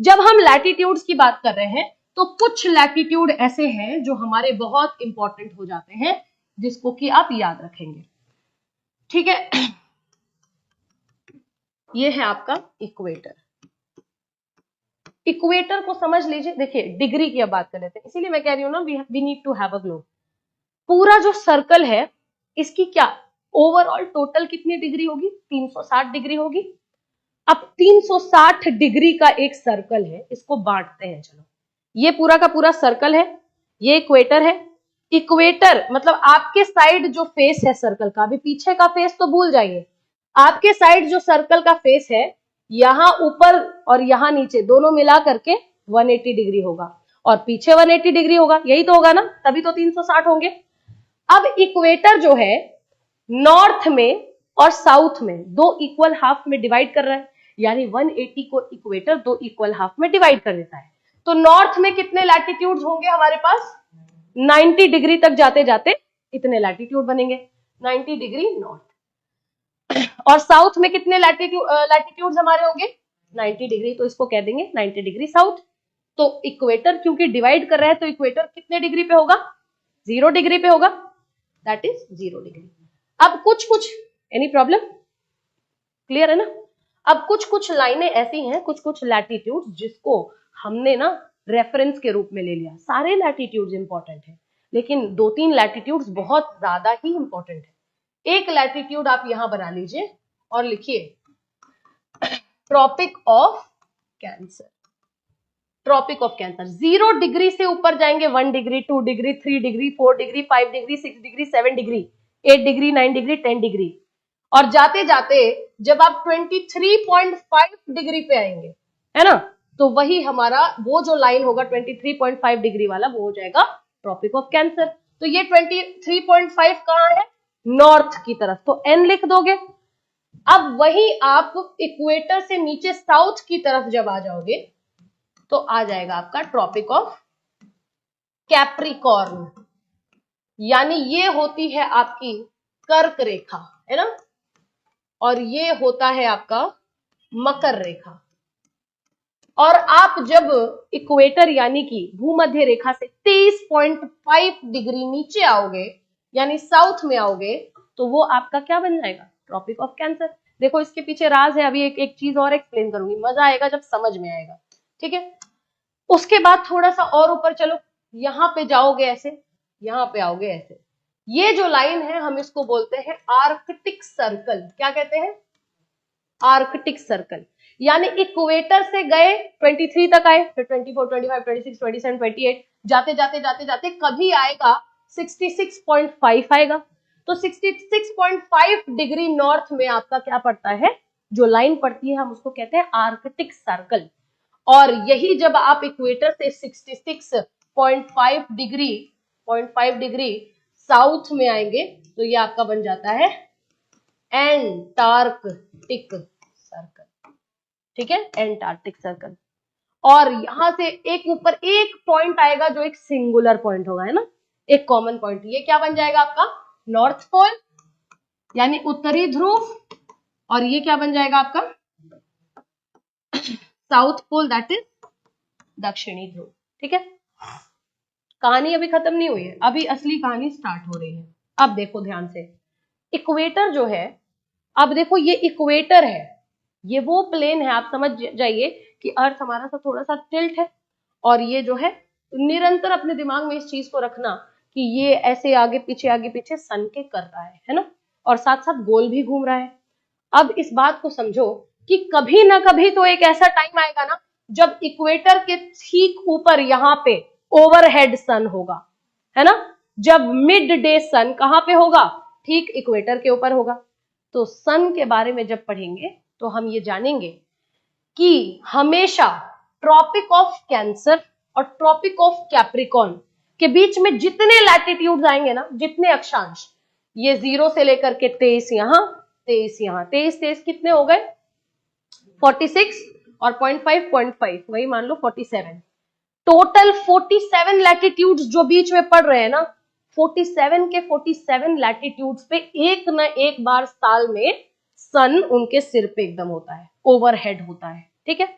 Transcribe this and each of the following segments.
जब हम लैटिट्यूड्स की बात कर रहे हैं तो कुछ लैटिट्यूड ऐसे हैं जो हमारे बहुत इंपॉर्टेंट हो जाते हैं, जिसको कि आप याद रखेंगे। ठीक है, ये है आपका इक्वेटर। इक्वेटर को समझ लीजिए। देखिए डिग्री की अब बात कर लेते हैं, इसीलिए मैं कह रही हूं ना, we need to have a globe. पूरा जो सर्कल है इसकी क्या ओवरऑल टोटल कितनी डिग्री होगी? 360 डिग्री होगी। अब 360 डिग्री का एक सर्कल है, इसको बांटते हैं। चलो, ये पूरा का पूरा सर्कल है, ये इक्वेटर है। इक्वेटर मतलब आपके साइड जो फेस है सर्कल का, अभी पीछे का फेस तो भूल जाइए, आपके साइड जो सर्कल का फेस है, यहां ऊपर और यहां नीचे दोनों मिला करके 180 डिग्री होगा, और पीछे 180 डिग्री होगा। यही तो होगा ना, तभी तो 360 होंगे। अब इक्वेटर जो है नॉर्थ में और साउथ में दो इक्वल हाफ में डिवाइड कर रहा है, यानी 180 को इक्वेटर दो इक्वल हाफ में डिवाइड कर देता है। तो नॉर्थ में कितने लैटिट्यूड्स होंगे हमारे पास? 90 डिग्री तक जाते जाते इतने लैटिट्यूड बनेंगे, 90 डिग्री नॉर्थ। और साउथ में कितने लैटिट्यूड्स हमारे होंगे? 90 डिग्री, तो इसको कह देंगे 90 डिग्री साउथ। तो इक्वेटर क्योंकि डिवाइड कर रहा है, तो इक्वेटर कितने डिग्री पे होगा? 0 डिग्री पे होगा, दैट इज 0 डिग्री। अब कुछ कुछ, एनी प्रॉब्लम? क्लियर है ना? अब कुछ कुछ लाइनें ऐसी हैं, कुछ कुछ लैटिट्यूड जिसको हमने ना रेफरेंस के रूप में ले लिया। सारे लैटिट्यूड्स इंपॉर्टेंट है, लेकिन दो तीन लैटिट्यूड्स बहुत ज्यादा ही इंपॉर्टेंट है। एक लैटिट्यूड आप यहां बना लीजिए और लिखिए tropic of cancer. Tropic of cancer 0 degree से ऊपर जाएंगे 1 degree, 2 degree, 3 degree, 4 degree, 5 degree, 6 degree, 7 degree, 8 degree, 9 degree, 10 degree, और जाते जाते जब आप 23.5 डिग्री पे आएंगे, है ना, तो वही हमारा वो जो लाइन होगा 23.5 डिग्री वाला, वो हो जाएगा ट्रॉपिक ऑफ कैंसर। तो ये 23.5 कहां है? नॉर्थ की तरफ, तो एन लिख दोगे। अब वही आप इक्वेटर से नीचे साउथ की तरफ जब आ जाओगे तो आ जाएगा आपका ट्रॉपिक ऑफ कैप्रिकॉर्न, यानी ये होती है आपकी कर्क रेखा, है ना, और ये होता है आपका मकर रेखा। और आप जब इक्वेटर यानी कि भूमध्य रेखा से 23.5 डिग्री नीचे आओगे, यानी साउथ में आओगे, तो वो आपका क्या बन जाएगा? Tropic of cancer. देखो इसके पीछे राज है, अभी एक चीज और एक्सप्लेन करूंगी, मजा आएगा जब समझ में आएगा। ठीक है, उसके बाद थोड़ा सा और ऊपर चलो, यहां पे जाओगे ऐसे, यहां पे आओगे ऐसे, ये जो लाइन है हम इसको बोलते हैं आर्कटिक सर्कल। क्या कहते हैं? Arctic circle. यानी इक्वेटर से गए 23 तक आए, फिर 24, 25, 26, 27, 28, जाते जाते जाते जाते कभी आएगा 66.5 आएगा। तो 66.5 डिग्री नॉर्थ में आपका क्या पड़ता है? जो लाइन पड़ती है हम उसको कहते हैं आर्कटिक सर्कल। और यही जब आप इक्वेटर से 66.5 डिग्री साउथ में आएंगे तो ये आपका बन जाता है एंटार्कटिक सर्कल। ठीक है, एंटार्कटिक सर्कल। और यहां से एक ऊपर एक पॉइंट आएगा जो एक सिंगुलर पॉइंट होगा, है ना, एक कॉमन पॉइंट। ये क्या बन जाएगा आपका? नॉर्थ पोल यानी उत्तरी ध्रुव, और ये क्या बन जाएगा आपका? साउथ पोल, दैट इज दक्षिणी ध्रुव। ठीक है, कहानी अभी खत्म नहीं हुई है, अभी असली कहानी स्टार्ट हो रही है। अब देखो ध्यान से, इक्वेटर जो है, अब देखो ये इक्वेटर है, ये वो प्लेन है, आप समझ जाइए कि अर्थ हमारा सा थोड़ा सा टिल्ट है, और ये जो है निरंतर अपने दिमाग में इस चीज को रखना कि ये ऐसे आगे पीछे सन के कर रहा है ना, और साथ साथ गोल भी घूम रहा है। अब इस बात को समझो कि कभी ना कभी तो एक ऐसा टाइम आएगा ना जब इक्वेटर के ठीक ऊपर यहाँ पे ओवरहेड सन होगा, है ना, जब मिड डे सन कहां पे होगा? ठीक इक्वेटर के ऊपर होगा। तो सन के बारे में जब पढ़ेंगे तो हम ये जानेंगे कि हमेशा ट्रॉपिक ऑफ कैंसर और ट्रॉपिक ऑफ कैप्रिकॉर्न के बीच में जितने लैटिट्यूड्स आएंगे ना, जितने अक्षांश, ये 0 से लेकर के 23 यहां, 23 यहां, 23 कितने हो गए? 46, और 0.5 वही मान लो 47। टोटल 47 लैटिट्यूड्स जो बीच में पड़ रहे हैं ना, 47 के 47 लैटिट्यूड्स पे एक न एक बार साल में सन उनके सिर पे एकदम होता है, ओवरहेड होता है। ठीक है,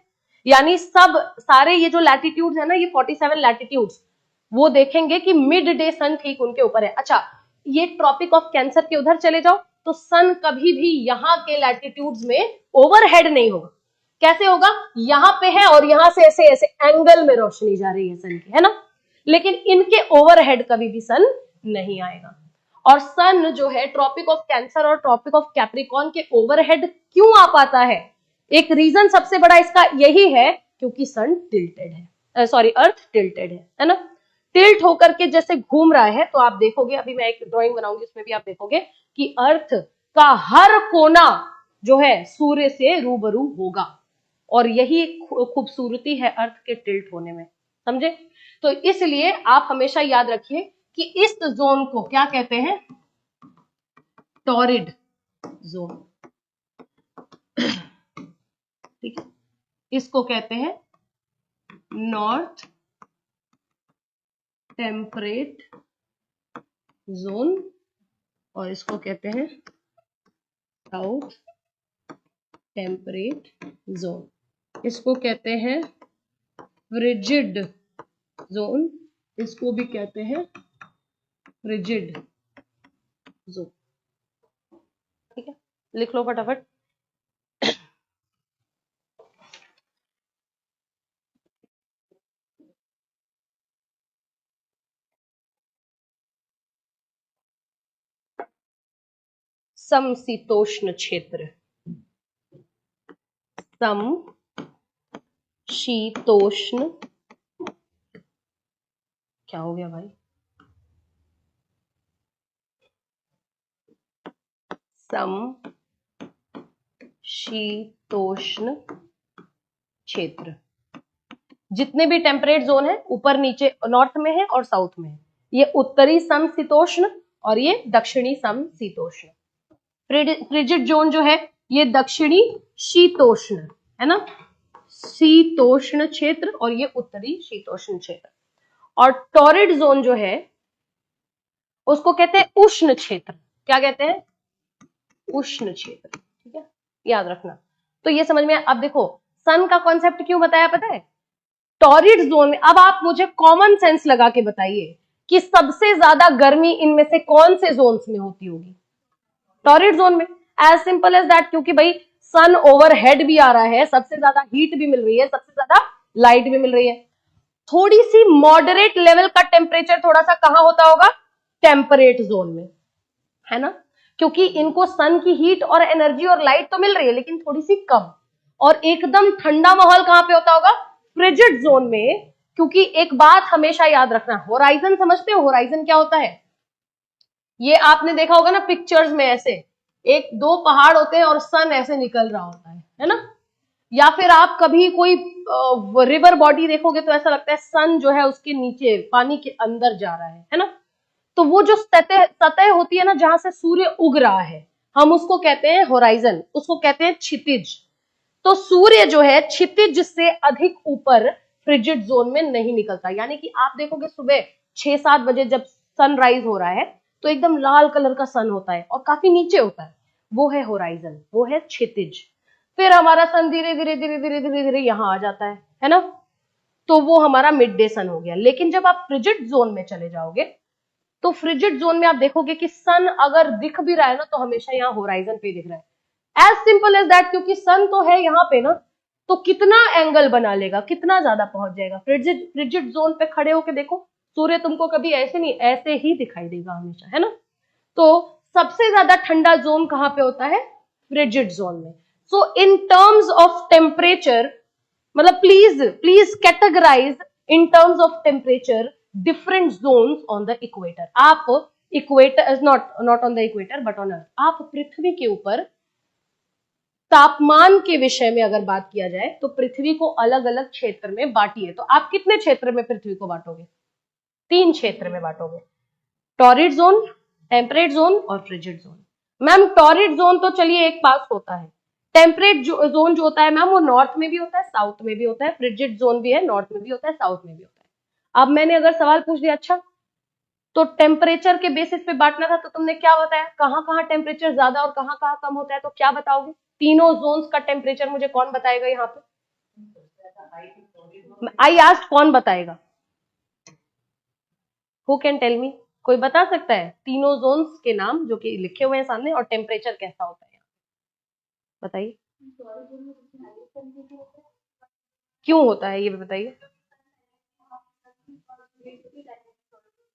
यानी सब सारे ये जो लैटिट्यूड्स है ना, ये 47 लैटिट्यूड्स, वो देखेंगे कि मिड डे सन ठीक उनके ऊपर है। अच्छा, ये ट्रॉपिक ऑफ कैंसर के उधर चले जाओ तो सन कभी भी यहाँ के लैटिट्यूड्स में ओवरहेड नहीं होगा। कैसे होगा? यहाँ पे है और यहाँ से ऐसे ऐसे एंगल में रोशनी जा रही है सन की, है ना, लेकिन इनके ओवरहेड कभी भी सन नहीं आएगा। और सन जो है ट्रॉपिक ऑफ कैंसर और ट्रॉपिक ऑफ कैप्रिकॉर्न के ओवरहेड क्यों आ पाता है? एक रीजन सबसे बड़ा इसका यही है क्योंकि सन टिल्टेड है, सॉरी अर्थ टिल्टेड है ना। टिल्ट होकर के जैसे घूम रहा है, तो आप देखोगे, अभी मैं एक ड्राइंग बनाऊंगी उसमें भी आप देखोगे कि अर्थ का हर कोना जो है सूर्य से रूबरू होगा, और यही खूबसूरती है अर्थ के टिल्ट होने में, समझे? तो इसलिए आप हमेशा याद रखिए कि इस जोन को क्या कहते हैं? टॉरिड जोन, ठीक है, इसको कहते हैं नॉर्थ टेम्परेट जोन, और इसको कहते हैं साउथ टेम्परेट जोन, इसको कहते हैं फ्रिजिड जोन, इसको भी कहते हैं फ्रिजिड जोन, ठीक है, लिख लो फटाफट। समशीतोष्ण क्षेत्र, समशीतोष्ण, क्या हो गया भाई? समशीतोष्ण क्षेत्र, जितने भी टेम्परेट जोन है ऊपर नीचे नॉर्थ में है और साउथ में है, ये उत्तरी समशीतोष्ण और ये दक्षिणी समशीतोष्ण। फ्रिजिड जोन जो है ये दक्षिणी शीतोष्ण है ना, शीतोष्ण क्षेत्र, और ये उत्तरी शीतोष्ण क्षेत्र। और टॉरिड जोन जो है उसको कहते हैं उष्ण क्षेत्र। क्या कहते हैं? उष्ण क्षेत्र, ठीक है, याद रखना। तो ये समझ में, अब देखो सन का कॉन्सेप्ट क्यों बताया पता है? टॉरिड जोन में। अब आप मुझे कॉमन सेंस लगा के बताइए कि सबसे ज्यादा गर्मी इनमें से कौन से जोन्स में होती होगी? टॉरिड जोन में। एज सिंपल एज दैट, क्योंकि भाई सन ओवरहेड भी आ रहा है, सबसे ज्यादा हीट भी मिल रही है, सबसे ज्यादा लाइट भी मिल रही है। थोड़ी सी मॉडरेट लेवल का टेम्परेचर थोड़ा सा कहां होता होगा? टेम्परेट जोन में, है ना, क्योंकि इनको सन की हीट और एनर्जी और लाइट तो मिल रही है लेकिन थोड़ी सी कम। और एकदम ठंडा माहौल कहां पे होता होगा? फ्रिजिड जोन में। क्योंकि एक बात हमेशा याद रखना, होराइजन समझते हो? होराइजन क्या होता है? ये आपने देखा होगा ना पिक्चर्स में, ऐसे एक दो पहाड़ होते हैं और सन ऐसे निकल रहा होता है ना। या फिर आप कभी कोई रिवर बॉडी देखोगे तो ऐसा लगता है सन जो है उसके नीचे पानी के अंदर जा रहा है ना। तो वो जो सतह होती है ना जहां से सूर्य उग रहा है, हम उसको कहते हैं होराइजन, उसको कहते हैं क्षितिज। तो सूर्य जो है क्षितिज से अधिक ऊपर फ्रिजिड जोन में नहीं निकलता। यानी कि आप देखोगे सुबह 6-7 बजे जब सनराइज हो रहा है तो एकदम लाल कलर का सन होता है और काफी नीचे होता है, वो है होराइजन, वो है क्षितिज। फिर हमारा सन धीरे धीरे धीरे धीरे धीरे धीरे यहां आ जाता है ना, तो वो हमारा मिड डे सन हो गया। लेकिन जब आप फ्रिजिड जोन में चले जाओगे तो फ्रिजिड जोन में आप देखोगे कि सन अगर दिख भी रहा है ना तो हमेशा यहाँ होराइजन पे दिख रहा है। एज सिंपल एज दैट, क्योंकि सन तो है यहाँ पे ना, तो कितना एंगल बना लेगा, कितना ज्यादा पहुंच जाएगा। फ्रिजिड जोन पे खड़े होके देखो, सूर्य तुमको कभी ऐसे नहीं, ऐसे ही दिखाई देगा हमेशा, है ना। तो सबसे ज्यादा ठंडा जोन कहां पे होता है? फ्रिजिड जोन में। So in terms of temperature, मतलब please categorise in terms of temperature different zones on the equator. आप equator, not on the equator but on earth, आप पृथ्वी के ऊपर तापमान के विषय में अगर बात किया जाए तो पृथ्वी को अलग अलग क्षेत्र में बांटिए। तो आप कितने क्षेत्र में पृथ्वी को बांटोगे? 3 क्षेत्र में बांटोगे, टॉरिड जोन, टेम्परेट जोन और frigid zone. Ma'am torrid zone तो चलिए एक पास होता है, टेम्परेट जोन जो होता है मैम वो नॉर्थ में भी होता है, साउथ में भी होता है, फ्रिजिड जोन भी है, नॉर्थ में भी होता है, साउथ में भी होता है। अब मैंने अगर सवाल पूछ दिया, अच्छा तो टेम्परेचर के बेसिस पे बांटना था, तो तुमने क्या बताया, कहां कहां टेम्परेचर ज्यादा और कहां कहां कम होता है, तो क्या बताओगे? तीनों जोन्स का टेम्परेचर मुझे कौन बताएगा यहाँ पे? आई आस्क्ड, कौन बताएगा? Who can tell me? कोई बता सकता है तीनों जोन्स के नाम जो कि लिखे हुए हैं सामने, और टेम्परेचर कैसा होता है? बताइए क्यों होता है, ये भी बताइए।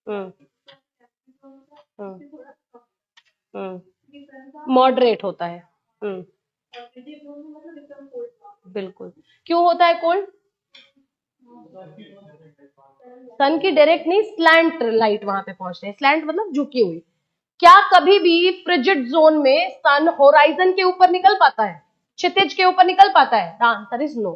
हम्म हम्म मॉडरेट होता है। हम्म बिल्कुल। क्यों होता है कोल्ड? सन की डायरेक्ट नहीं, स्लैंट लाइट वहां पे पहुंच रही है। स्लैंट मतलब झुकी हुई। क्या कभी भी फ्रिजिड जोन में सन होराइजन के ऊपर निकल पाता है, क्षितिज के ऊपर निकल पाता है? The answer is no.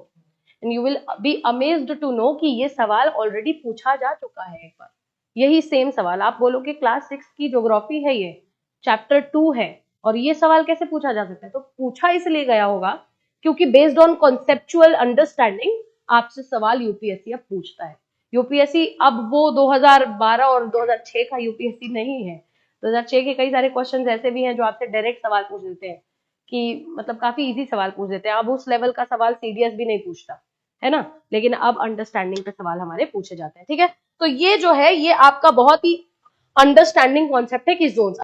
And you will be amazed to know कि ये सवाल ऑलरेडी पूछा जा चुका है एक बार। यही सेम सवाल आप बोलोगे क्लास 6 की ज्योग्राफी है, ये चैप्टर 2 है, और ये सवाल कैसे पूछा जा सकता है? तो पूछा इसलिए गया होगा क्योंकि बेस्ड ऑन कॉन्सेप्चुअल अंडरस्टैंडिंग आपसे सवाल यूपीएससी अब पूछता है। यूपीएससी अब वो 2012 और 2006 का यूपीएससी नहीं है। 2006 के कई सारे क्वेश्चन ऐसे भी हैं जो आपसे डायरेक्ट सवाल पूछ देते हैं, कि मतलब काफी इजी सवाल पूछ देते हैं। अब उस लेवल का सवाल सीडीएस भी नहीं पूछता है ना, लेकिन अब अंडरस्टैंडिंग पे सवाल हमारे पूछे जाते हैं। ठीक है, तो ये जो है ये आपका बहुत ही अंडरस्टैंडिंग कॉन्सेप्ट है कि जोन्स